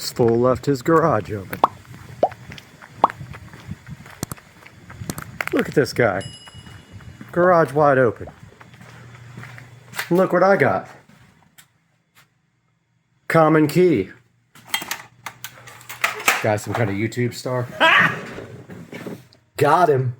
This fool left his garage open. Look at this guy. Garage wide open. And look what I got. Common key. This guy's some kind of YouTube star. Got him.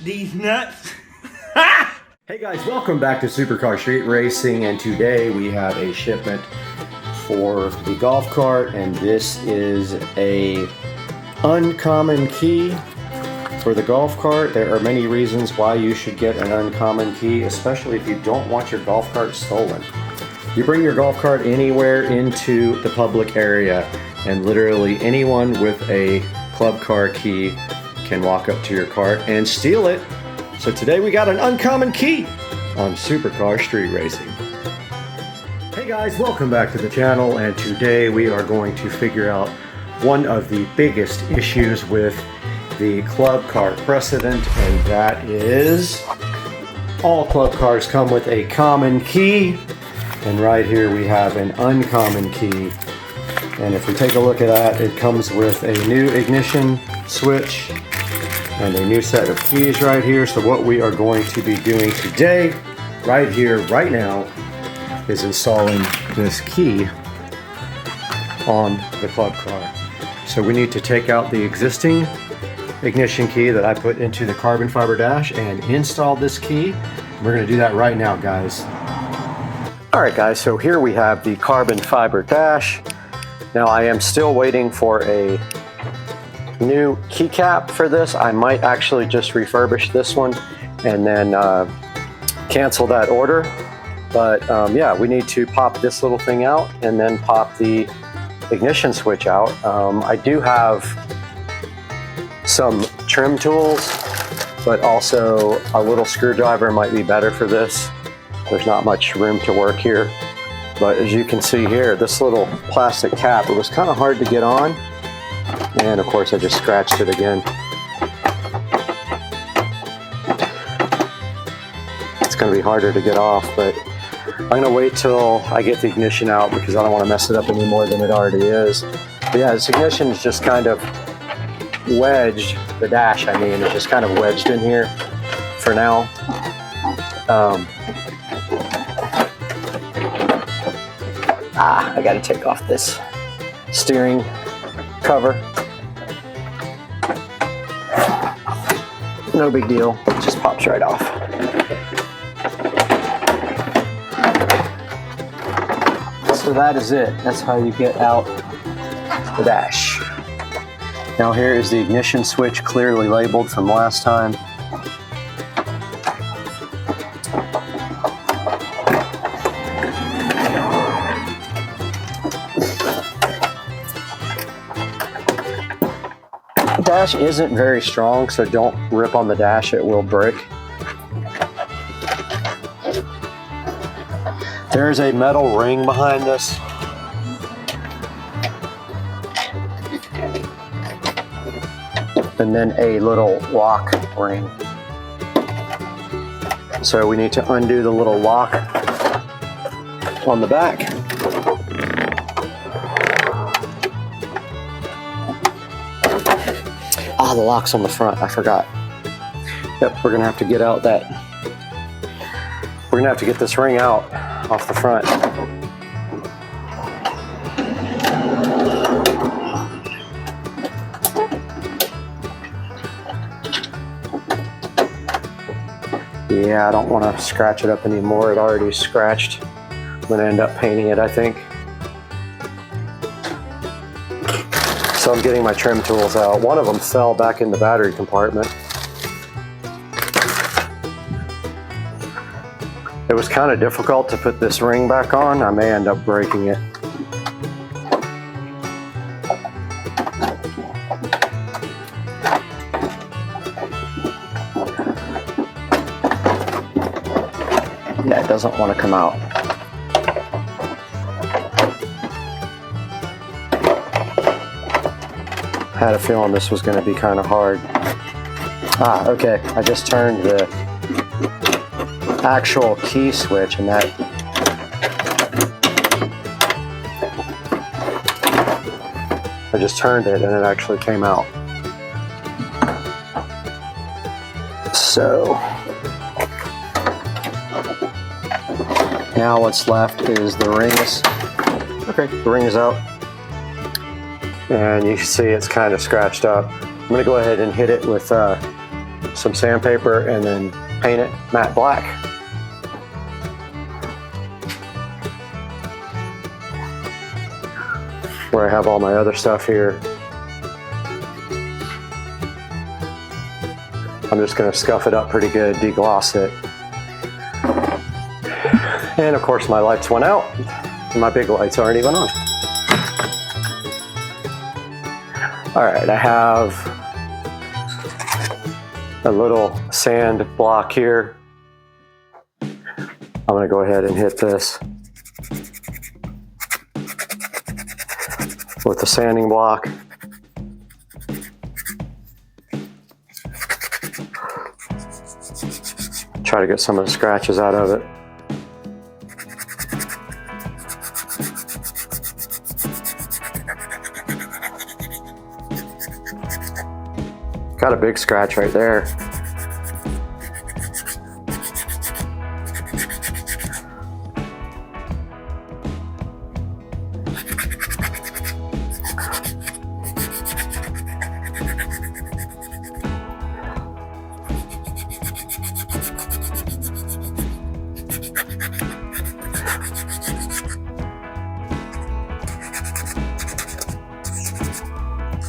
These nuts. Hey guys, welcome back to Supercar Street Racing, and today we have a shipment for the golf cart, and this is a uncommon key for the golf cart. There are many reasons why you should get an uncommon key, especially if you don't want your golf cart stolen. You bring your golf cart anywhere into the public area, and literally anyone with a club car key can walk up to your cart and steal it. So today we got an uncommon key on Supercar Street Racing. Hey guys, welcome back to the channel, and today we are going to figure out one of the biggest issues with the club car Precedent, and that is all club cars come with a common key, and right here we have an uncommon key. And if we take a look at that, it comes with a new ignition switch and a new set of keys right here. So what we are going to be doing today, right here, right now, is installing this key on the club car. So we need to take out the existing ignition key that I put into the carbon fiber dash and install this key. We're gonna do that right now, guys. All right, guys, so here we have the carbon fiber dash. Now I am still waiting for a new keycap for this. I might actually just refurbish this one and then cancel that order. But yeah, we need to pop this little thing out and then pop the ignition switch out. I do have some trim tools, but also a little screwdriver might be better for this. There's not much room to work here. But as you can see here, this little plastic cap, it was kind of hard to get on. And of course I just scratched it again. It's going to be harder to get off, but I'm going to wait till I get the ignition out because I don't want to mess it up any more than it already is. But yeah, this ignition is just kind of wedged, the dash I mean, is just kind of wedged in here for now. I got to take off this steering cover. No big deal, it just pops right off. So that is it. That's how you get out the dash. Now here is the ignition switch, clearly labeled from last time. The dash isn't very strong, so don't rip on the dash, it will break. There's a metal ring behind this. And then a little lock ring. So we need to undo the little lock on the back. Ah, the lock's on the front, I forgot. Yep, we're gonna have to get out that, we're gonna have to get this ring out off the front. Yeah, I don't want to scratch it up anymore. It already scratched. I'm going to end up painting it, I think. So I'm getting my trim tools out. One of them fell back in the battery compartment. It was kind of difficult to put this ring back on. I may end up breaking it. that doesn't want to come out. I had a feeling this was going to be kind of hard. Ah, okay. I just turned the actual key switch, and that I just turned it and it actually came out. So now what's left is the rings. Okay, the ring is out. And you can see it's kind of scratched up. I'm gonna go ahead and hit it with some sandpaper and then paint it matte black. Where I have all my other stuff here. I'm just gonna scuff it up pretty good, degloss it. And of course my lights went out. And my big lights aren't even on. All right, I have a little sand block here. I'm gonna go ahead and hit this with the sanding block. Try to get some of the scratches out of it. Got a big scratch right there.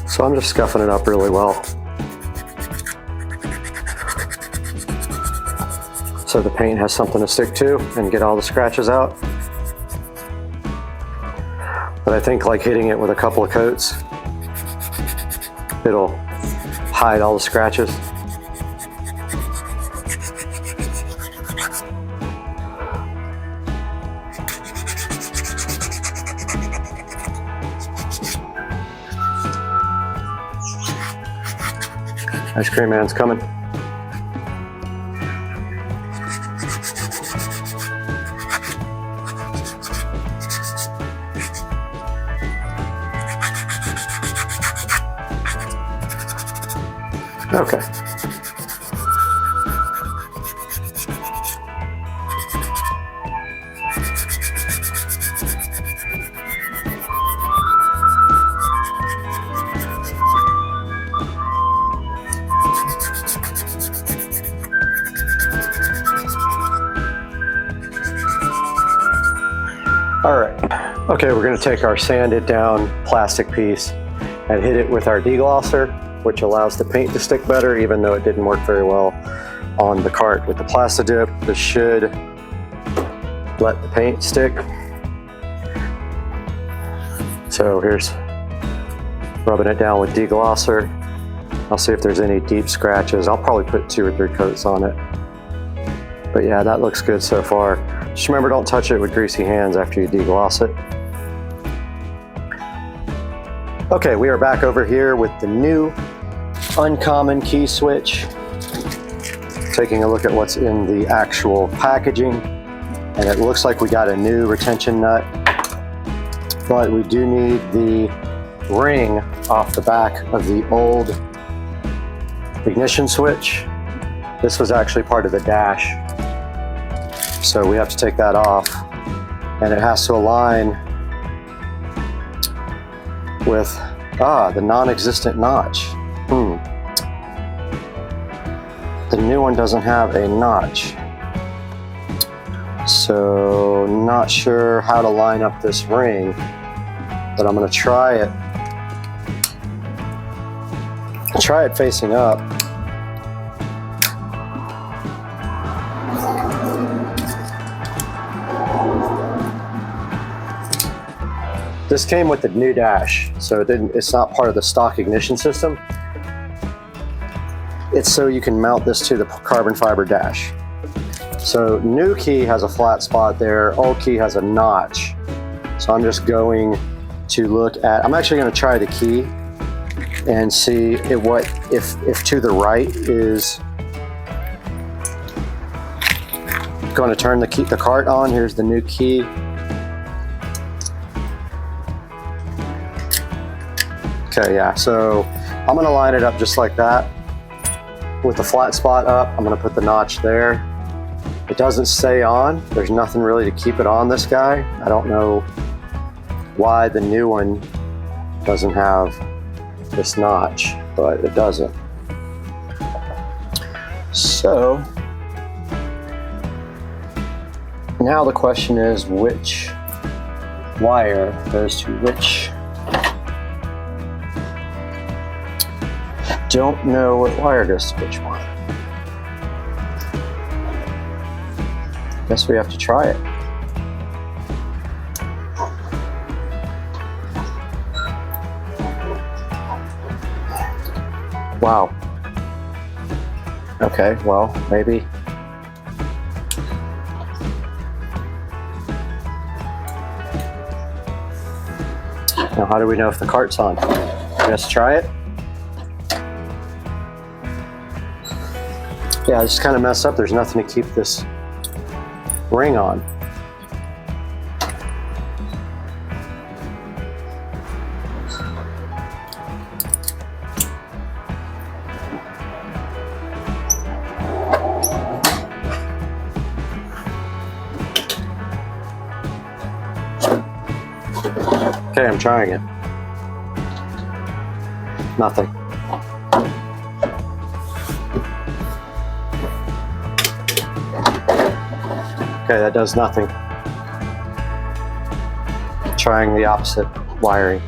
So I'm just scuffing it up really well, so the paint has something to stick to and get all the scratches out. But I think like hitting it with a couple of coats, it'll hide all the scratches. Ice cream man's coming. Okay. All right. Okay, we're going to take our sanded down plastic piece and hit it with our deglosser, which allows the paint to stick better, even though it didn't work very well on the cart with the Plastidip. This should let the paint stick. So here's rubbing it down with deglosser. I'll see if there's any deep scratches. I'll probably put 2 or 3 coats on it. But yeah, that looks good so far. Just remember, don't touch it with greasy hands after you degloss it. Okay, we are back over here with the new uncommon key switch. Taking a look at what's in the actual packaging, and it looks like we got a new retention nut, but we do need the ring off the back of the old ignition switch. This was actually part of the dash, so we have to take that off, and it has to align with the non-existent notch. The new one doesn't have a notch, so not sure how to line up this ring, but I'm going to try it facing up. This came with the new dash, so it's not part of the stock ignition system. It's so you can mount this to the carbon fiber dash. So new key has a flat spot there, old key has a notch. So I'm just going to look at, I'm actually going to try the key and see if to the right is going to turn the cart on. Here's the new key. Okay, yeah, so I'm going to line it up just like that with the flat spot up. I'm going to put the notch there. It doesn't stay on. There's nothing really to keep it on this guy. I don't know why the new one doesn't have this notch, but it doesn't. So now the question is, which wire goes to which? Don't know what wire goes to which one. Guess we have to try it. Wow. Okay, well, maybe. Now, how do we know if the cart's on? Let's try it. Yeah, I just kind of messed up. There's nothing to keep this ring on. Okay, I'm trying it. Nothing. Okay, that does nothing. Trying the opposite wiring.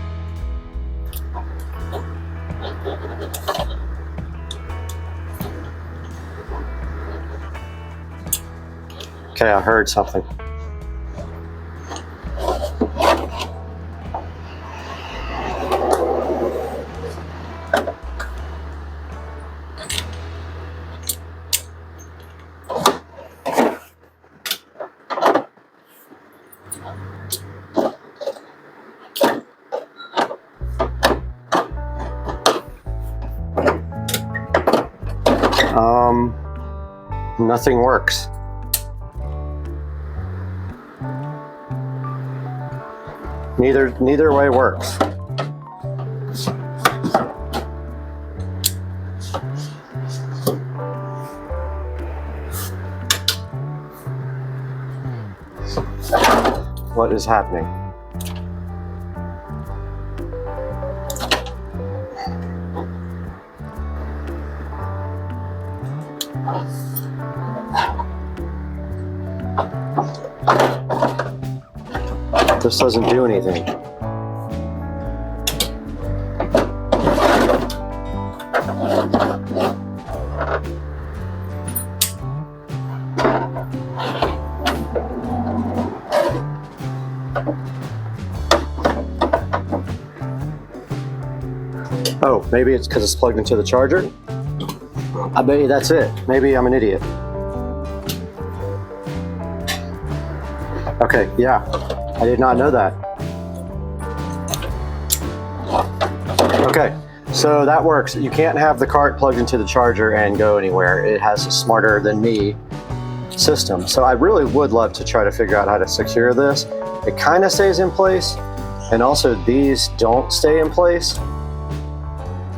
Okay, I heard something. Nothing works. Neither way works. What is happening? This doesn't do anything. Oh, maybe it's because it's plugged into the charger? I bet you that's it. Maybe I'm an idiot. Okay, yeah. I did not know that. Okay, so that works. You can't have the cart plugged into the charger and go anywhere. It has a smarter than me system. So I really would love to try to figure out how to secure this. It kind of stays in place, and also these don't stay in place.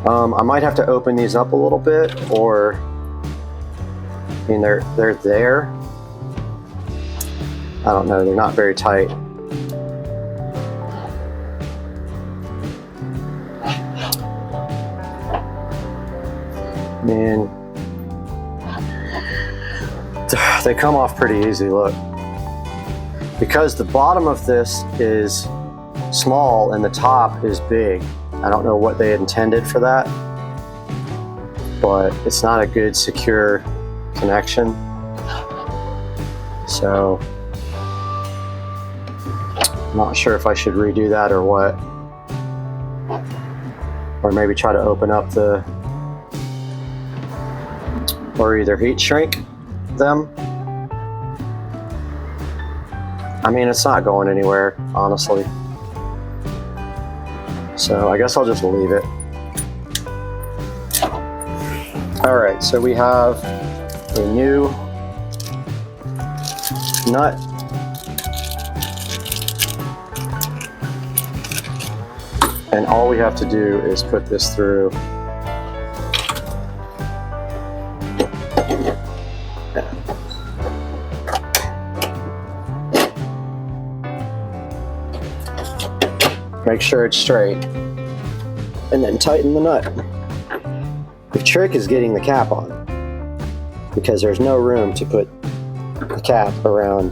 I might have to open these up a little bit, or I mean they're there. I don't know, they're not very tight. Man, they come off pretty easy, look. Because the bottom of this is small and the top is big. I don't know what they intended for that, but it's not a good secure connection. So I'm not sure if I should redo that or what. Or maybe try to open up the, or either heat shrink them I mean, it's not going anywhere, honestly. So I guess I'll just leave it. All right, so we have a new nut. And all we have to do is put this through. Make sure it's straight, and then tighten the nut. The trick is getting the cap on, because there's no room to put the cap around.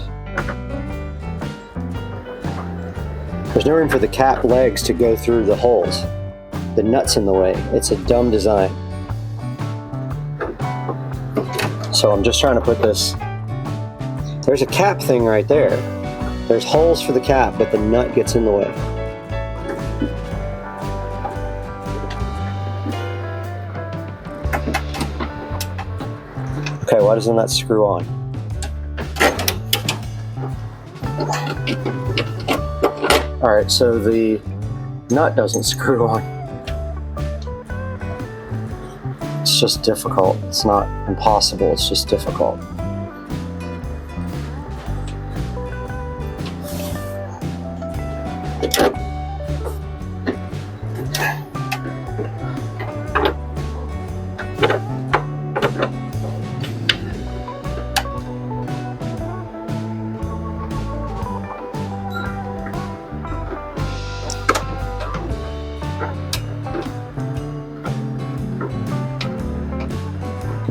There's no room for the cap legs to go through the holes. The nut's in the way. It's a dumb design. So I'm just trying to put this. There's a cap thing right there. There's holes for the cap, but the nut gets in the way. Okay, why doesn't that screw on? All right, so the nut doesn't screw on. It's just difficult. It's not impossible, it's just difficult.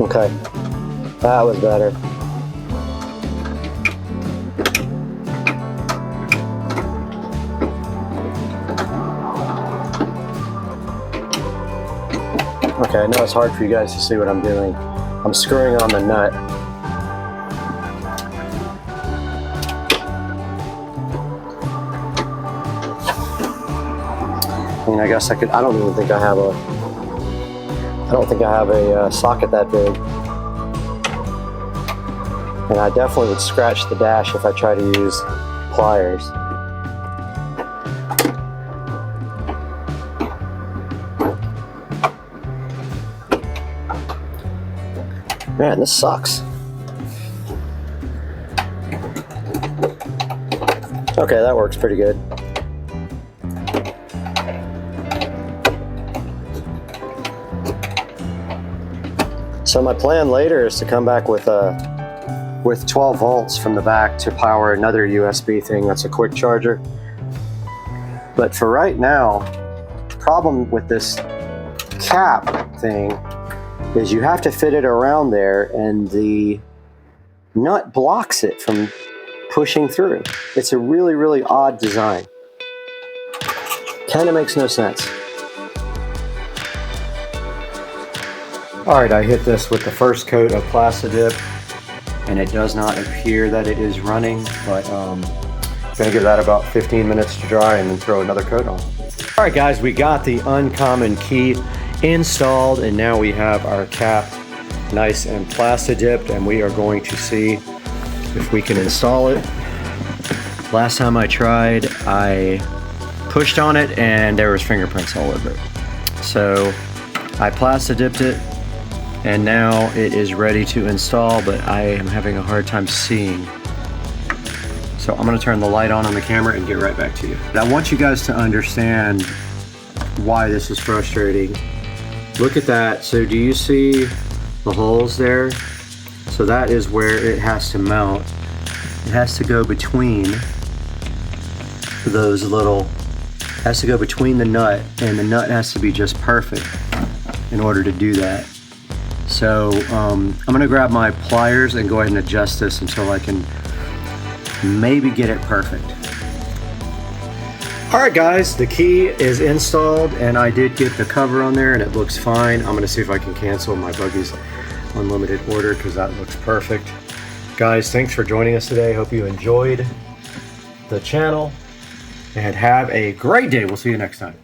Okay, that was better. Okay, I know it's hard for you guys to see what I'm doing. I'm screwing on the nut. I mean, I guess I could, I don't even think I have a socket that big. And I definitely would scratch the dash if I try to use pliers. Man, this sucks. Okay, that works pretty good. So my plan later is to come back with 12 volts from the back to power another USB thing that's a quick charger. But for right now, the problem with this cap thing is you have to fit it around there, and the nut blocks it from pushing through. It's a really, really odd design. Kind of makes no sense. Alright, I hit this with the first coat of Plastidip, and it does not appear that it is running, but I'm gonna give that about 15 minutes to dry and then throw another coat on. Alright guys, we got the uncommon key installed, and now we have our cap nice and Plastidipped, and we are going to see if we can install it. Last time I tried, I pushed on it and there was fingerprints all over it. So I Plastidipped it, and now it is ready to install, but I am having a hard time seeing. So I'm gonna turn the light on the camera and get right back to you. I want you guys to understand why this is frustrating. Look at that. So do you see the holes there? So that is where it has to mount. It has to go between those little, has to go between the nut, and the nut has to be just perfect in order to do that. So I'm gonna grab my pliers and go ahead and adjust this until I can maybe get it perfect. All right guys, the key is installed, and I did get the cover on there and it looks fine. I'm gonna see if I can cancel my buggy's unlimited order because that looks perfect. Guys, thanks for joining us today. Hope you enjoyed the channel and have a great day. We'll see you next time.